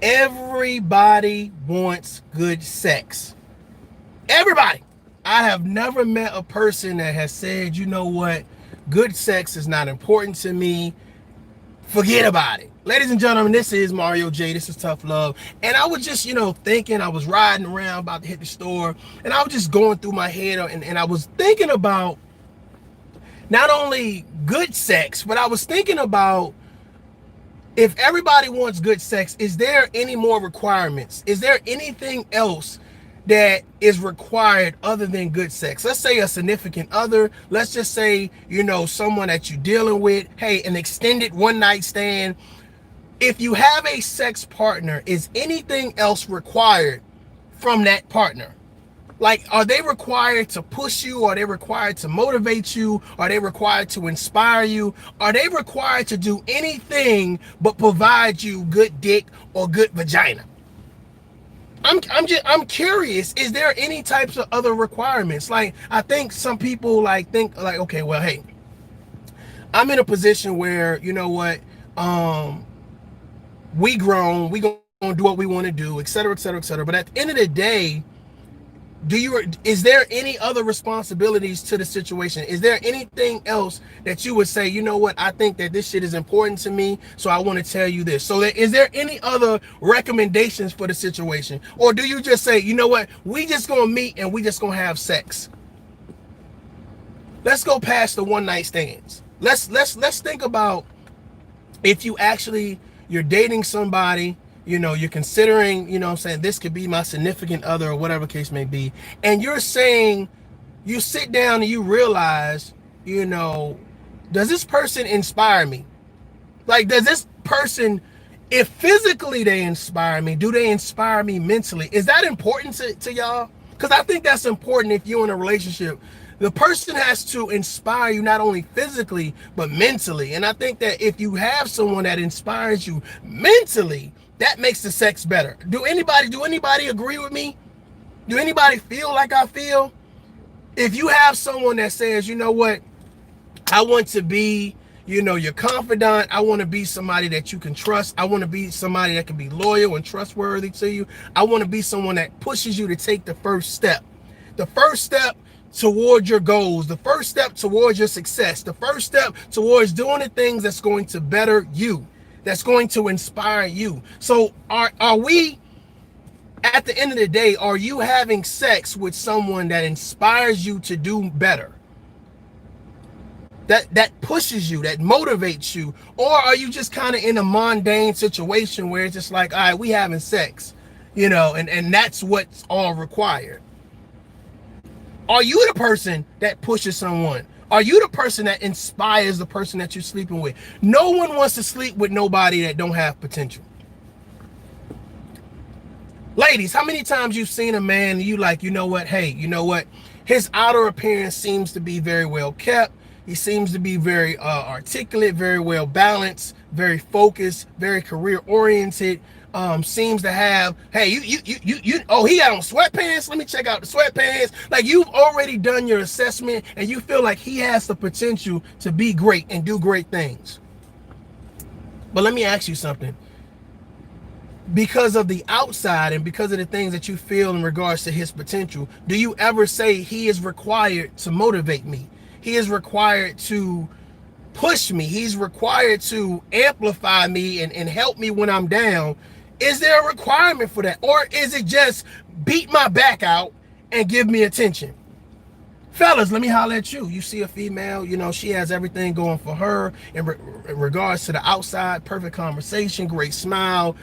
Everybody wants good sex. Everybody. I have never met a person that has said, you know what, good sex is not important to me. Forget about it. Ladies and gentlemen, this is Mario J. This is Tough Love. And I was just, thinking, I was riding around about to hit the store, and I was just going through my head, and I was thinking about not only good sex, but I was thinking about, if everybody wants good sex, is there any more requirements? Is there anything else that is required other than good sex? Let's say a significant other. Let's just say, someone that you're dealing with. Hey, an extended one night stand. If you have a sex partner, is anything else required from that partner? Like, are they required to push you? Are they required to motivate you? Are they required to inspire you? Are they required to do anything but provide you good dick or good vagina? I'm curious, is there any types of other requirements? Like, I think some people think okay, well, hey, I'm in a position where, we grown, we gonna do what we want to do, et cetera, et cetera, et cetera. But at the end of the day, is there any other responsibilities to the situation? Is there anything else that you would say, you know what, I think that this shit is important to me, so I want to tell you this? So is there any other recommendations for the situation? Or do you just say, you know what, we just gonna meet and we just gonna have sex? Let's go past the one night stands. Let's think about, if you're dating somebody, you're considering, this could be my significant other or whatever case may be. And you're saying, you sit down and you realize, does this person inspire me? Like, does this person, if physically they inspire me, do they inspire me mentally? Is that important to y'all? Because I think that's important if you're in a relationship. The person has to inspire you not only physically, but mentally. And I think that if you have someone that inspires you mentally, that makes the sex better. Do anybody agree with me? Do anybody feel like I feel? If you have someone that says, you know what, I want to be, your confidant. I want to be somebody that you can trust. I want to be somebody that can be loyal and trustworthy to you. I want to be someone that pushes you to take the first step. The first step towards your goals, the first step towards your success, the first step towards doing the things that's going to better you, that's going to inspire you. So are we, at the end of the day, are you having sex with someone that inspires you to do better? That pushes you, that motivates you? Or are you just kind of in a mundane situation where it's just like, all right, we having sex, and that's what's all required? Are you the person that pushes someone? Are you the person that inspires the person that you're sleeping with? No one wants to sleep with nobody that don't have potential. Ladies, how many times you've seen a man and you like, you know what, his outer appearance seems to be very well kept. He seems to be very articulate, very well balanced, very focused, very career oriented. Seems to have, hey, oh, he got on sweatpants. Let me check out the sweatpants. Like, you've already done your assessment and you feel like he has the potential to be great and do great things. But let me ask you something. Because of the outside and because of the things that you feel in regards to his potential, do you ever say he is required to motivate me? He is required to push me. He's required to amplify me and help me when I'm down. Is there a requirement for that? Or is it just beat my back out and give me attention? Fellas, let me holler at you. You see a female, she has everything going for her in regards to the outside, perfect conversation, great smile,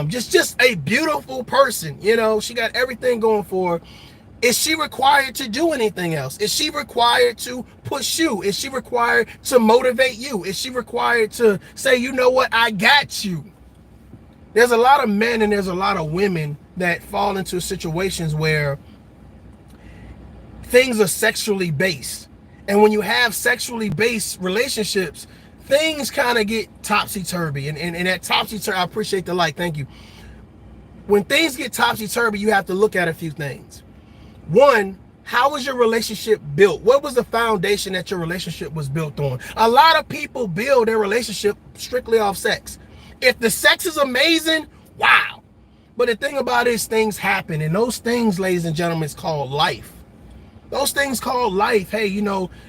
just a beautiful person. She got everything going for her. Is she required to do anything else? Is she required to push you? Is she required to motivate you? Is she required to say, you know what, I got you? There's a lot of men and there's a lot of women that fall into situations where things are sexually based. And when you have sexually based relationships, things kind of get topsy-turvy. And that topsy-turvy, I appreciate the like, thank you. When things get topsy-turvy, you have to look at a few things. One, how was your relationship built? What was the foundation that your relationship was built on? A lot of people build their relationship strictly off sex. If the sex is amazing, wow. But the thing about it is things happen, and those things, ladies and gentlemen, is called life. Those things called life. Hey,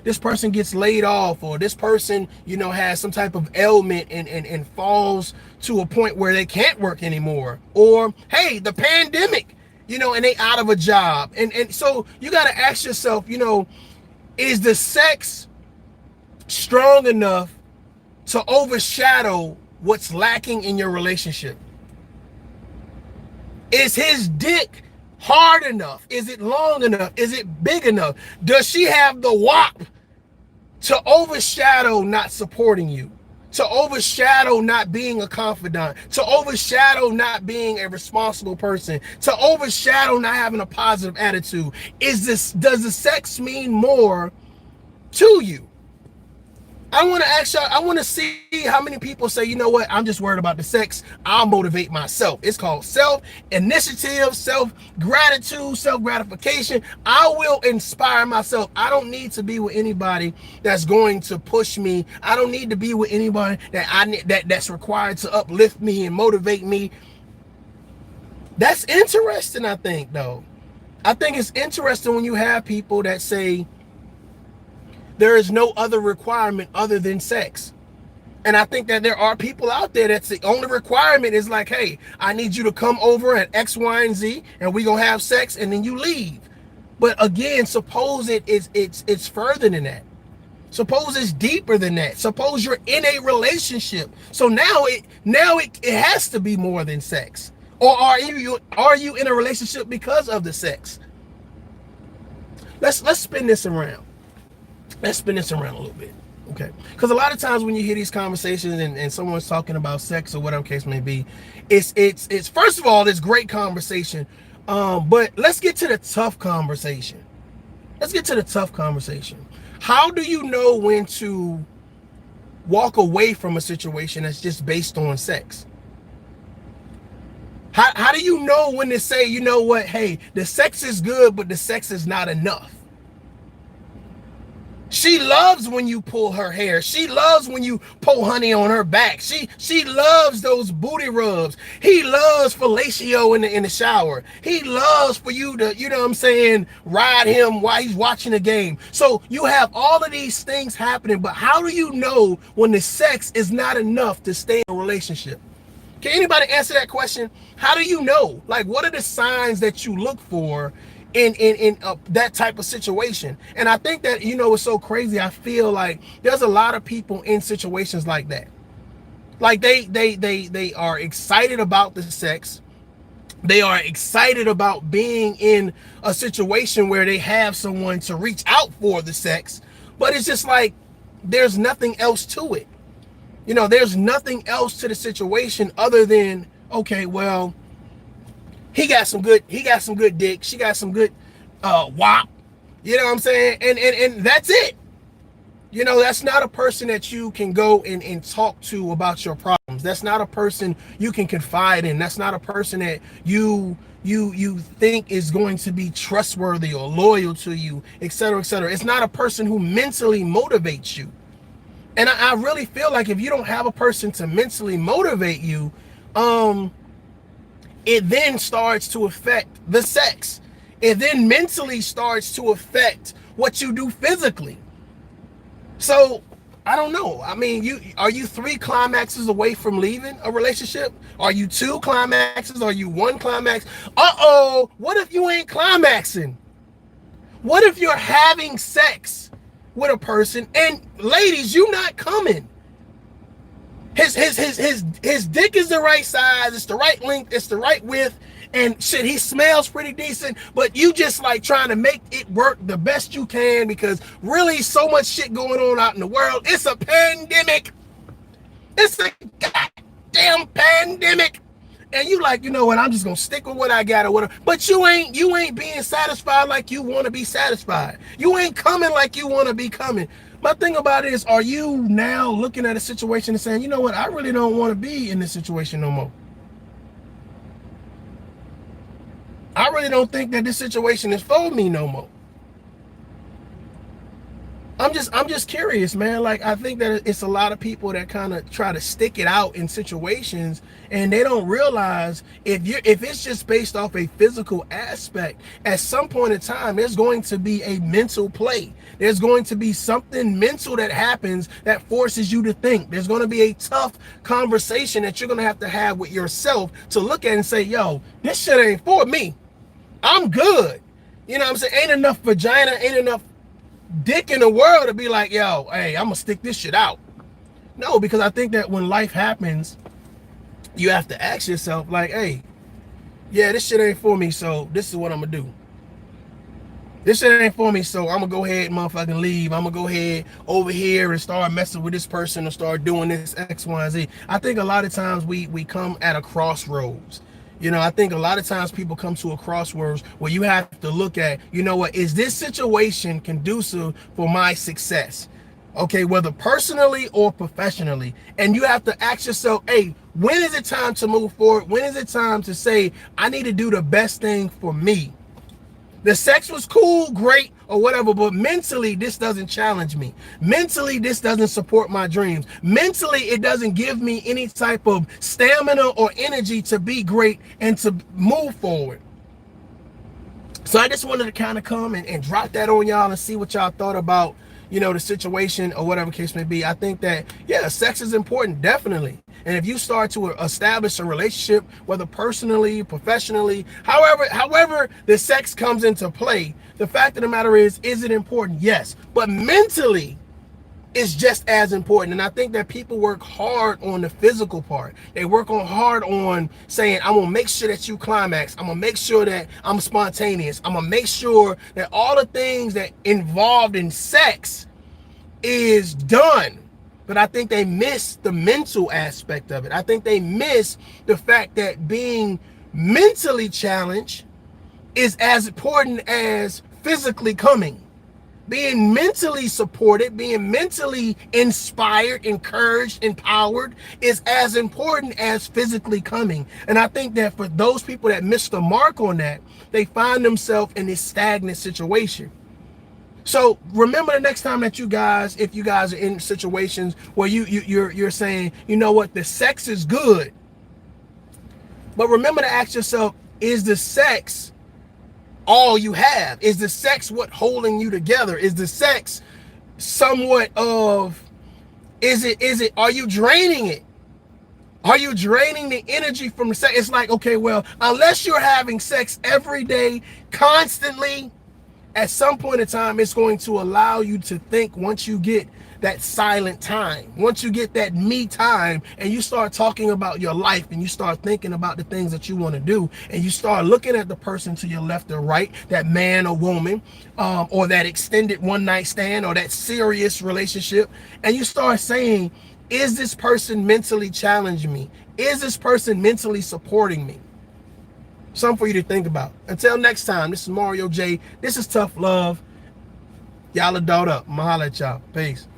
this person gets laid off, or this person, has some type of ailment and falls to a point where they can't work anymore. Or, hey, the pandemic, and they out of a job. And so you got to ask yourself, is the sex strong enough to overshadow what's lacking in your relationship? Is his dick hard enough? Is it long enough? Is it big enough? Does she have the wop to overshadow not supporting you? To overshadow not being a confidant? To overshadow not being a responsible person? To overshadow not having a positive attitude? Does the sex mean more to you? I want to ask y'all, I want to see how many people say, you know what, I'm just worried about the sex. I'll motivate myself. It's called self-initiative, self-gratitude, self-gratification. I will inspire myself. I don't need to be with anybody that's going to push me. I don't need to be with anybody that's required to uplift me and motivate me. That's interesting, I think, though. I think it's interesting when you have people that say, there is no other requirement other than sex. And I think that there are people out there that's the only requirement is like, hey, I need you to come over at X, Y, and Z, and we're gonna have sex, and then you leave. But again, suppose it's further than that. Suppose it's deeper than that. Suppose you're in a relationship. So now it has to be more than sex. Or are you in a relationship because of the sex? Let's spin this around. Let's spin this around a little bit, okay? Because a lot of times when you hear these conversations and someone's talking about sex or whatever case may be, it's first of all, it's great conversation, but let's get to the tough conversation. Let's get to the tough conversation. How do you know when to walk away from a situation that's just based on sex? How do you know when to say, you know what, hey, the sex is good, but the sex is not enough? She loves when you pull her hair. She loves when you pour honey on her back. She loves those booty rubs. He loves fellatio in the shower. He loves for you to, ride him while he's watching the game. So you have all of these things happening, but how do you know when the sex is not enough to stay in a relationship? Can anybody answer that question? How do you know? Like, what are the signs that you look for in that type of situation? And I think that, it's so crazy. I feel like there's a lot of people in situations like that. Like they are excited about the sex. They are excited about being in a situation where they have someone to reach out for the sex, but it's just like there's nothing else to it. There's nothing else to the situation other than, okay, well, he got some good dick. She got some good wop. You know what I'm saying? And that's it. That's not a person that you can go and talk to about your problems. That's not a person you can confide in. That's not a person that you think is going to be trustworthy or loyal to you, et cetera, et cetera. It's not a person who mentally motivates you. And I really feel like if you don't have a person to mentally motivate you, it then starts to affect the sex. It then mentally starts to affect what you do physically. So I don't know. I mean, are you 3 climaxes away from leaving a relationship? Are you 2 climaxes? Are you 1 climax? What if you ain't climaxing? What if you're having sex with a person and ladies, you not coming? His dick is the right size, it's the right length, it's the right width, and shit, he smells pretty decent, but you just like trying to make it work the best you can because really so much shit going on out in the world. It's a pandemic. It's a goddamn pandemic. And you like, you know what, I'm just gonna stick with what I got or whatever. But you ain't being satisfied like you want to be satisfied. You ain't coming like you want to be coming. My thing about it is, are you now looking at a situation and saying, you know what, I really don't want to be in this situation no more. I really don't think that this situation is for me no more. I'm just curious, man. Like, I think that it's a lot of people that kind of try to stick it out in situations, and they don't realize if it's just based off a physical aspect, at some point in time there's going to be a mental play. There's going to be something mental that happens that forces you to think. There's going to be a tough conversation that you're going to have with yourself to look at and say, yo, this shit ain't for me. I'm good. You know what I'm saying? Ain't enough vagina, ain't enough dick in the world to be like, yo, hey, I'm gonna stick this shit out. No, because I think that when life happens, you have to ask yourself, like, hey, yeah, this shit ain't for me, so this is what I'm gonna do. This shit ain't for me, so I'm gonna go ahead and motherfucking leave. I'm gonna go ahead over here and start messing with this person and start doing this X, Y, and Z. I think a lot of times we come at a crossroads. You know, I think a lot of times people come to a crossroads where you have to look at, you know what, is this situation conducive for my success? Okay, whether personally or professionally. And you have to ask yourself, hey, when is it time to move forward? When is it time to say, I need to do the best thing for me? The sex was cool, great, or whatever, but mentally, this doesn't challenge me. Mentally, this doesn't support my dreams. Mentally, it doesn't give me any type of stamina or energy to be great and to move forward. So I just wanted to kind of come and drop that on y'all and see what y'all thought about, you know, the situation or whatever case may be. I think that, yeah, sex is important, definitely. And if you start to establish a relationship, whether personally, professionally, however the sex comes into play, the fact of the matter is it important? Yes. But mentally, it's just as important. And I think that people work hard on the physical part. They work hard on saying, I'm gonna make sure that you climax. I'm gonna make sure that I'm spontaneous. I'm gonna make sure that all the things that involved in sex is done. But I think they miss the mental aspect of it. I think they miss the fact that being mentally challenged is as important as physically coming. Being mentally supported, being mentally inspired, encouraged, empowered is as important as physically coming. And I think that for those people that miss the mark on that, they find themselves in this stagnant situation. So remember the next time that you guys, if you guys are in situations where you're saying, you know what, the sex is good, but remember to ask yourself, is the sex all you have? Is the sex what holding you together? Is the sex somewhat of, are you draining it? Are you draining the energy from the sex? It's like, okay, well, unless you're having sex every day, constantly, at some point in time, it's going to allow you to think once you get that silent time, once you get that me time, and you start talking about your life and you start thinking about the things that you want to do, and you start looking at the person to your left or right, that man or woman, or that extended one night stand or that serious relationship, and you start saying, is this person mentally challenging me? Is this person mentally supporting me? Something for you to think about. Until next time, this is Mario J. This is Tough Love. Y'all adult up. I'ma holla at y'all. Peace.